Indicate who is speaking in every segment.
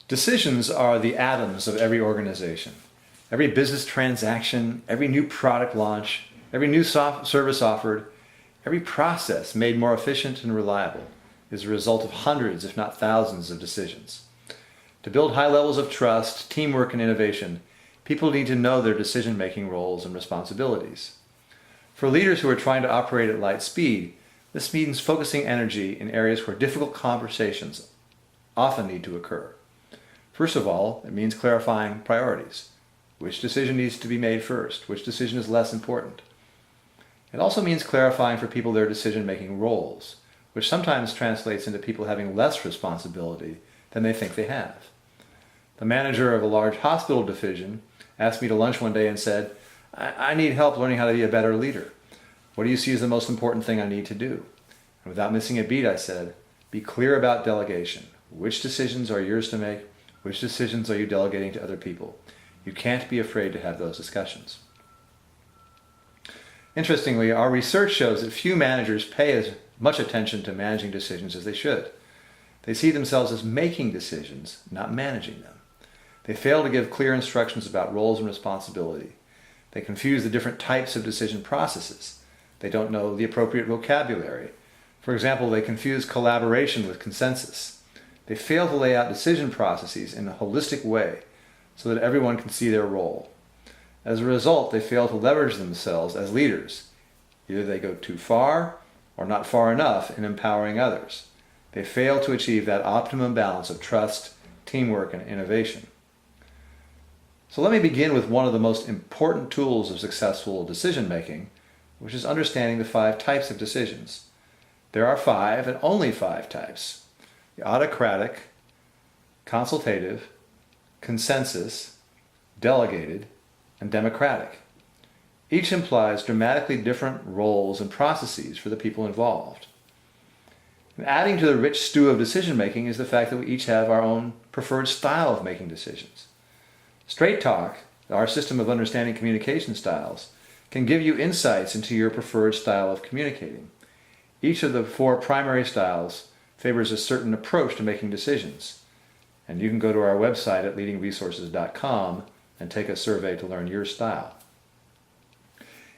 Speaker 1: Decisions are the atoms of every organization. Every business transaction, every new product launch, every new service offered, every process made more efficient and reliable is a result of hundreds, if not thousands, of decisions. To build high levels of trust, teamwork, and innovation, people need to know their decision-making roles and responsibilities. For leaders who are trying to operate at light speed, this means focusing energy in areas where difficult conversations often need to occur. First of all, it means clarifying priorities. Which decision needs to be made first? Which decision is less important? It also means clarifying for people their decision-making roles, which sometimes translates into people having less responsibility than they think they have. The manager of a large hospital division asked me to lunch one day and said, I need help learning how to be a better leader. What do you see as the most important thing I need to do? And without missing a beat, I said, be clear about delegation. Which decisions are yours to make? Which decisions are you delegating to other people? You can't be afraid to have those discussions. Interestingly, our research shows that few managers pay as much attention to managing decisions as they should. They see themselves as making decisions, not managing them. They fail to give clear instructions about roles and responsibility. They confuse the different types of decision processes. They don't know the appropriate vocabulary. For example, they confuse collaboration with consensus. They fail to lay out decision processes in a holistic way so that everyone can see their role. As a result, they fail to leverage themselves as leaders. Either they go too far or not far enough in empowering others. They fail to achieve that optimum balance of trust, teamwork, and innovation. So let me begin with one of the most important tools of successful decision-making, which is understanding the 5 types of decisions. There are 5 and only 5 types: the autocratic, consultative, consensus, delegated, and democratic. Each implies dramatically different roles and processes for the people involved. And adding to the rich stew of decision-making is the fact that we each have our own preferred style of making decisions. Straight Talk, our system of understanding communication styles, can give you insights into your preferred style of communicating. Each of the 4 primary styles favors a certain approach to making decisions. And you can go to our website at leadingresources.com and take a survey to learn your style.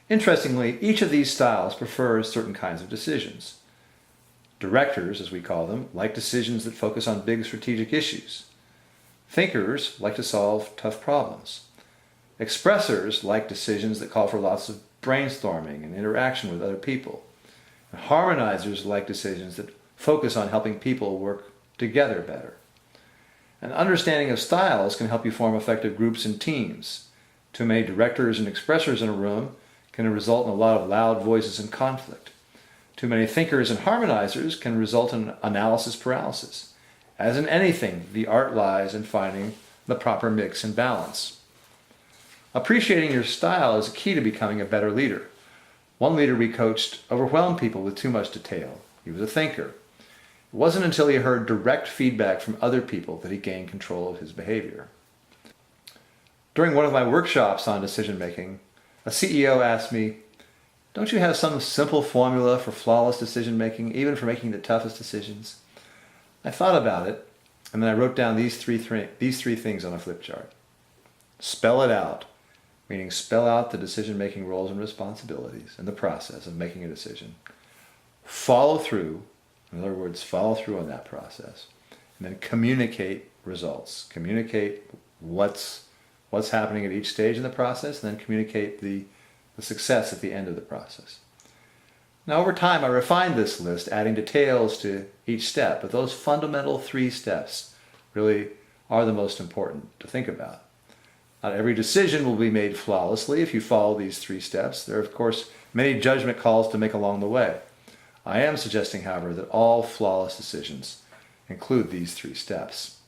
Speaker 1: Interestingly, each of these styles prefers certain kinds of decisions. Directors, as we call them, like decisions that focus on big strategic issues. Thinkers like to solve tough problems. Expressors like decisions that call for lots of brainstorming and interaction with other people. And harmonizers like decisions that focus on helping people work together better. An understanding of styles can help you form effective groups and teams. Too many directors and expressors in a room can result in a lot of loud voices and conflict. Too many thinkers and harmonizers can result in analysis paralysis. As in anything, the art lies in finding the proper mix and balance. Appreciating your style is a key to becoming a better leader. One leader we coached overwhelmed people with too much detail. He was a thinker. It wasn't until he heard direct feedback from other people that he gained control of his behavior. During one of my workshops on decision making, a CEO asked me, "Don't you have some simple formula for flawless decision making, even for making the toughest decisions?" I thought about it, and then I wrote down these three things on a flip chart. Spell it out, meaning spell out the decision-making roles and responsibilities in the process of making a decision. Follow through, in other words, follow through on that process. And then communicate results. Communicate what's happening at each stage in the process, and then communicate the success at the end of the process. Now, over time, I refined this list, adding details to each step, but those fundamental 3 steps really are the most important to think about. Not every decision will be made flawlessly if you follow these 3 steps. There are, of course, many judgment calls to make along the way. I am suggesting, however, that all flawless decisions include these 3 steps.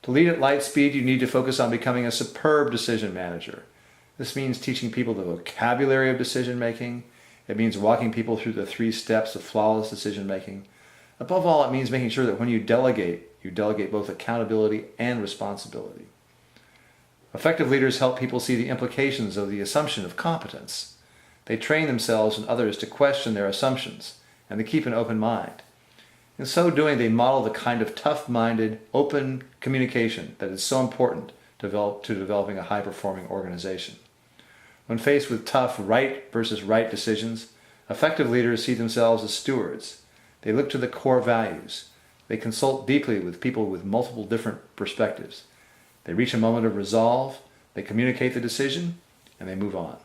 Speaker 1: To lead at light speed, you need to focus on becoming a superb decision manager. This means teaching people the vocabulary of decision making. It means walking people through the 3 steps of flawless decision making. Above all, it means making sure that when you delegate both accountability and responsibility. Effective leaders help people see the implications of the assumption of competence. They train themselves and others to question their assumptions and to keep an open mind. In so doing, they model the kind of tough-minded, open communication that is so important to developing a high-performing organization. When faced with tough right versus right decisions, effective leaders see themselves as stewards. They look to the core values. They consult deeply with people with multiple different perspectives. They reach a moment of resolve, they communicate the decision, and they move on.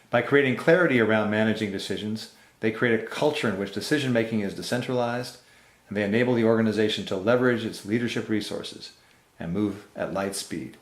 Speaker 1: By creating clarity around managing decisions, they create a culture in which decision-making is decentralized, and they enable the organization to leverage its leadership resources and move at light speed.